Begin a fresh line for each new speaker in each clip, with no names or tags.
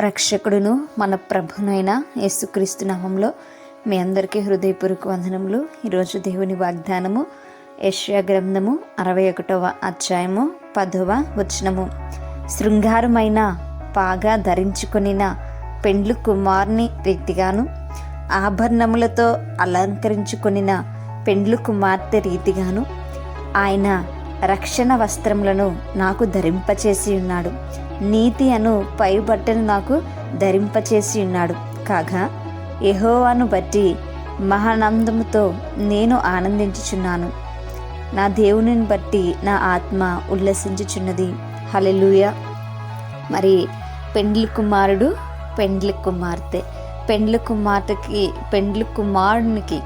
రక్షకుడును మన ప్రభునైన యేసుక్రీస్తు నామంలో మీ అందరికీ హృదయపూర్వక వందనములు. ఈరోజు దేవుని వాగ్దానము యెషయా గ్రంథము 61వ అధ్యాయము 10వ వచనము. శృంగారమైన పాగా ధరించుకొనిన పెండ్లు కుమారుని రీతిగాను, ఆభరణములతో అలంకరించుకొనిన పెండ్లు కుమార్తె రీతిగాను ఆయన రక్షణ వస్త్రములను నాకు ధరింపచేసి ఉన్నాడు. నీతి అను పైబట్టను నాకు ధరింపచేసి ఉన్నాడు. కాగా యెహోవాను బట్టి మహానందముతో నేను ఆనందించుచున్నాను. నా దేవునిని బట్టి నా ఆత్మ ఉల్లసించుచున్నది. హల్లెలూయా. మరి పెండ్లి కుమారుడు, పెండ్లి కుమార్తె, పెండ్లి కుమార్తెకి, పెండ్లి కుమారునికి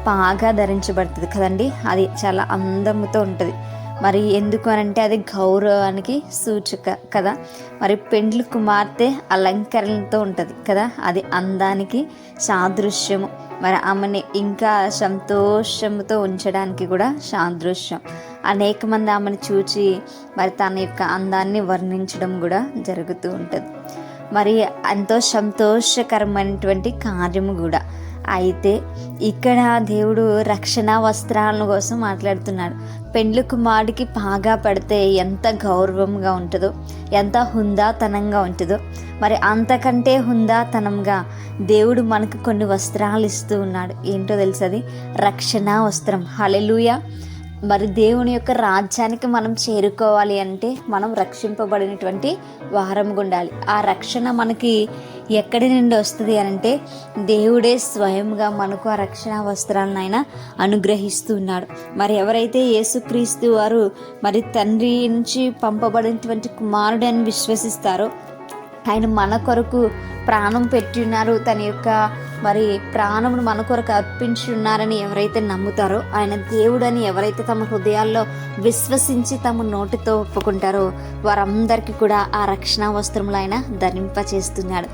పాగా ధరించబడుతుంది కదండి. అది చాలా అందముతో ఉంటుంది. మరి ఎందుకు అనంటే అది గౌరవానికి సూచక కదా. మరి పెండ్లి కుమార్తె అలంకరణతో ఉంటుంది కదా, అది అందానికి సాదృశ్యము. మరి ఆమెని ఇంకా సంతోషంతో ఉంచడానికి కూడా సాదృశ్యం. అనేక మంది ఆమెను చూచి మరి తన యొక్క అందాన్ని వర్ణించడం కూడా జరుగుతూ ఉంటుంది. మరి ఎంతో సంతోషకరమైనటువంటి కార్యము కూడా. అయితే ఇక్కడ దేవుడు రక్షణ వస్త్రాల కోసం మాట్లాడుతున్నాడు. పెండ్లి కుమారుడికి పాగా పడితే ఎంత గౌరవంగా ఉంటుందో, ఎంత హుందాతనంగా ఉంటుందో, మరి అంతకంటే హుందాతనంగా దేవుడు మనకు కొన్ని వస్త్రాలు ఇస్తూ ఉన్నాడు. ఏంటో తెలుసది రక్షణ వస్త్రం. హల్లెలూయా. మరి దేవుని యొక్క రాజ్యానికి మనం చేరుకోవాలి అంటే మనం రక్షింపబడినటువంటి వారంగా ఉండాలి. ఆ రక్షణ మనకి ఎక్కడి నుండి వస్తుంది అంటే దేవుడే స్వయంగా మనకు ఆ రక్షణ వస్త్రాలను ఆయన అనుగ్రహిస్తున్నాడు. మరి ఎవరైతే యేసుక్రీస్తు వారు మరి తండ్రి నుంచి పంపబడినటువంటి కుమారుడు అని విశ్వసిస్తారో, ఆయన మన కొరకు ప్రాణం పెట్టి ఉన్నారు, తన యొక్క మరి ప్రాణమును మన కొరకు అర్పించి ఉన్నారని ఎవరైతే నమ్ముతారో, ఆయన దేవుడని ఎవరైతే తమ హృదయాల్లో విశ్వసించి తమ నోటితో ఒప్పుకుంటారో వారందరికీ కూడా ఆ రక్షణ వస్త్రములు ఆయన ధరింపచేస్తున్నాడు.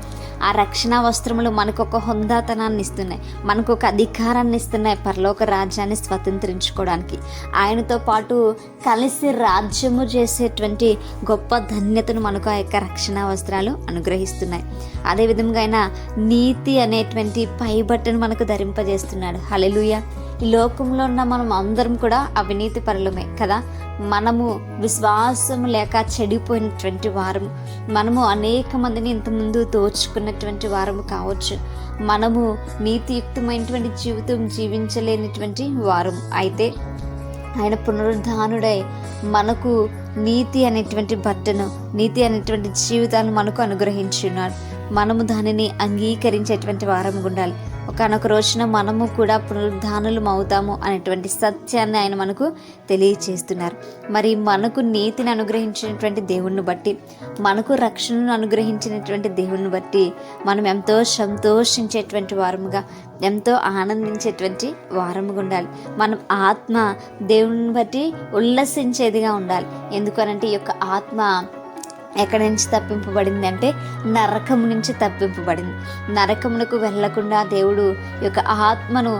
ఆ రక్షణ వస్త్రములు మనకు ఒక హుందాతనాన్ని ఇస్తున్నాయి, మనకు ఒక అధికారాన్ని ఇస్తున్నాయి పరలోక రాజ్యాన్ని స్వతంత్రించుకోవడానికి. ఆయనతో పాటు కలిసి రాజ్యము చేసేటువంటి గొప్ప ధన్యతను మనకు ఆ యొక్క రక్షణ వస్త్రాలు అనుగ్రహిస్తున్నాయి. అదేవిధంగా ఆయన నీతి అనేటువంటి పైబట్టను మనకు ధరింపజేస్తున్నాడు. హల్లెలూయా. ఈ లోకంలో ఉన్న మనం అందరం కూడా అవినీతి పరులమే కదా. మనము విశ్వాసం లేక చెడిపోయినటువంటి వారము, మనము అనేక మందిని ఇంతకుముందు దోచుకున్నటువంటి వారము కావచ్చు, మనము నీతియుక్తమైనటువంటి జీవితం జీవించలేనటువంటి వారము. అయితే ఆయన పునరుద్ధానుడై మనకు నీతి అనేటువంటి బట్టను, నీతి అనేటువంటి జీవితాన్ని మనకు అనుగ్రహించి ఉన్నాడు. మనము దానిని అంగీకరించేటువంటి వారం ఉండాలి. ఒకనొక రోజున మనము కూడా పునరుద్ధానులం అవుతాము అనేటువంటి సత్యాన్ని ఆయన మనకు తెలియచేస్తున్నారు. మరి మనకు నీతిని అనుగ్రహించినటువంటి దేవుణ్ణి బట్టి, మనకు రక్షణను అనుగ్రహించినటువంటి దేవుణ్ణి బట్టి మనం ఎంతో సంతోషించేటువంటి వారముగా, ఎంతో ఆనందించేటువంటి వారముగా ఉండాలి. మనం ఆత్మ దేవుని బట్టి ఉల్లసించేదిగా ఉండాలి. ఎందుకనంటే ఈ యొక్క ఆత్మ ఎక్కడి నుంచి తప్పింపబడింది అంటే నరకము నుంచి తప్పింపబడింది. నరకమునకు వెళ్ళకుండా దేవుడు యొక్క ఆత్మను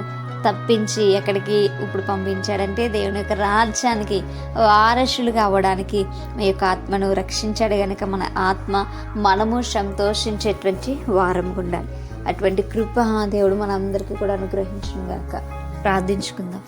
తప్పించి ఎక్కడికి ఇప్పుడు పంపించాడంటే దేవుని యొక్క రాజ్యానికి వారసులుగా అవ్వడానికి మీ యొక్క ఆత్మను రక్షించాడు. కనుక మన ఆత్మ మనము సంతోషించేటువంటి వారంగా ఉండాలి. అటువంటి కృప దేవుడు మనందరికీ కూడా అనుగ్రహించును గాక. ప్రార్థించుకుందాం.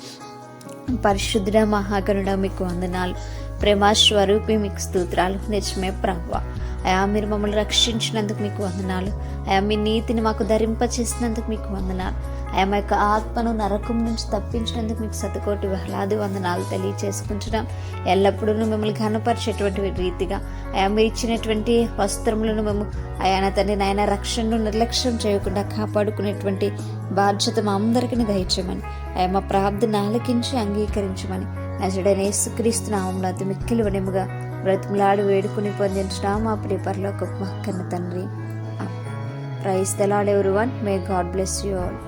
పరిశుద్ధుడ మహాగణుడ మీకు వందనాలు. ప్రేమస్వరూపి మీకు స్తోత్రాలు. నిజమే ప్రభువా, అయా మీరు మమ్మల్ని రక్షించినందుకు మీకు వందనాలు. అయా మీ నీతిని మాకు ధరింపచేసినందుకు మీకు వందనాలు. అయా మా యొక్క ఆత్మను నరకం నుంచి తప్పించినందుకు మీకు శతకోటి వేలాది వందనాలు తెలియచేసుకుంటున్నాం. ఎల్లప్పుడూ మిమ్మల్ని ఘనపరిచేటువంటి రీతిగా అయా మీరు ఇచ్చినటువంటి వస్త్రములను మేము అయా నా తండ్రి నాయన రక్షణను నిర్లక్ష్యం చేయకుండా కాపాడుకునేటువంటి బాధ్యత మా అందరికీ దయచేయమని, అయా మా ప్రార్థన ఆలకించి అంగీకరించమని నజరుడైన యేసుక్రీస్తు నామములో అతి మిక్కిలి వినయముగా బ్రతిమలాడి వేడుకుని పొందించున్నాం మా ప్రియ పరలోకపు కన్న తండ్రి. Praise the Lord everyone. May God bless you all.